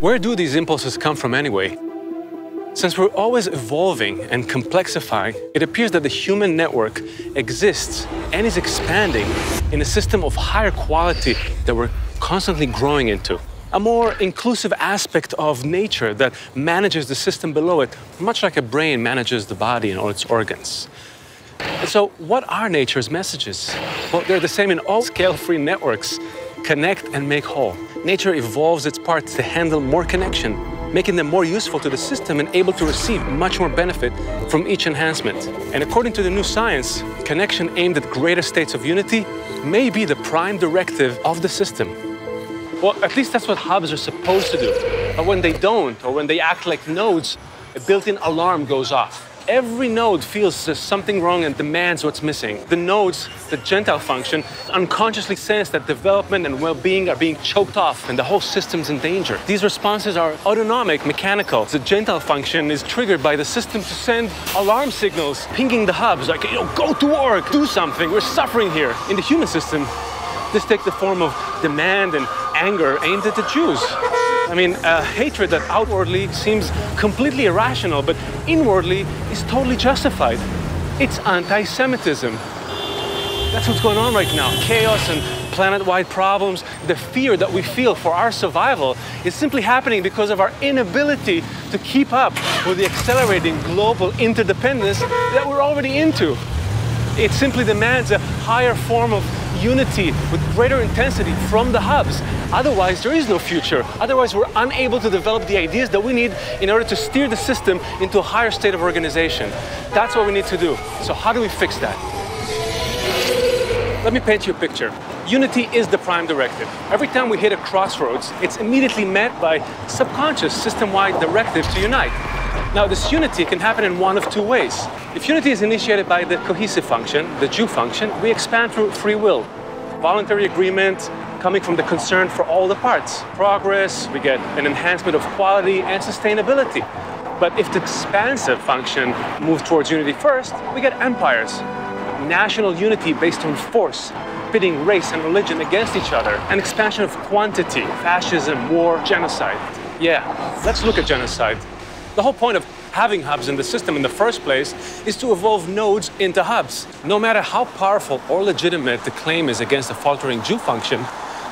Where do these impulses come from anyway? Since we're always evolving and complexifying, it appears that the human network exists and is expanding in a system of higher quality that we're constantly growing into. A more inclusive aspect of nature that manages the system below it, much like a brain manages the body and all its organs. And so, what are nature's messages? Well, they're the same in all scale-free networks. Connect and make whole. Nature evolves its parts to handle more connection, making them more useful to the system and able to receive much more benefit from each enhancement. And according to the new science, connection aimed at greater states of unity may be the prime directive of the system. Well, at least that's what hubs are supposed to do. But when they don't, or when they act like nodes, a built-in alarm goes off. Every node feels there's something wrong and demands what's missing. The nodes, the Gentile function, unconsciously sense that development and well-being are being choked off and the whole system's in danger. These responses are autonomic, mechanical. The Gentile function is triggered by the system to send alarm signals, pinging the hubs, like, go to work, do something, we're suffering here. In the human system, this takes the form of demand and anger aimed at the Jews. I mean, a hatred that outwardly seems completely irrational, but inwardly is totally justified. It's anti-Semitism. That's what's going on right now. Chaos and planet-wide problems. The fear that we feel for our survival is simply happening because of our inability to keep up with the accelerating global interdependence that we're already into. It simply demands a higher form of unity with greater intensity from the hubs. Otherwise, there is no future. Otherwise, we're unable to develop the ideas that we need in order to steer the system into a higher state of organization. That's what we need to do. So how do we fix that? Let me paint you a picture. Unity is the prime directive. Every time we hit a crossroads, it's immediately met by subconscious system-wide directives to unite. Now, this unity can happen in one of two ways. If unity is initiated by the cohesive function, the Jew function, we expand through free will. Voluntary agreement coming from the concern for all the parts. Progress, we get an enhancement of quality and sustainability. But if the expansive function moves towards unity first, we get empires. National unity based on force, pitting race and religion against each other. An expansion of quantity, fascism, war, genocide. Yeah, let's look at genocide. The whole point of having hubs in the system in the first place is to evolve nodes into hubs. No matter how powerful or legitimate the claim is against a faltering Jew function,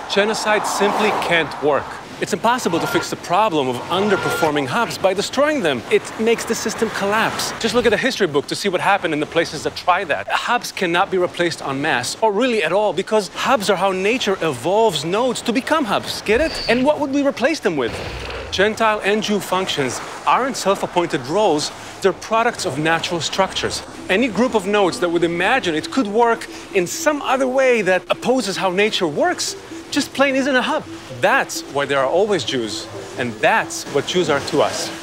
genocide simply can't work. It's impossible to fix the problem of underperforming hubs by destroying them. It makes the system collapse. Just look at a history book to see what happened in the places that try that. Hubs cannot be replaced en masse, or really at all, because hubs are how nature evolves nodes to become hubs. Get it? And what would we replace them with? Gentile and Jew functions aren't self-appointed roles, they're products of natural structures. Any group of nodes that would imagine it could work in some other way that opposes how nature works just plain isn't a hub. That's why there are always Jews, and that's what Jews are to us.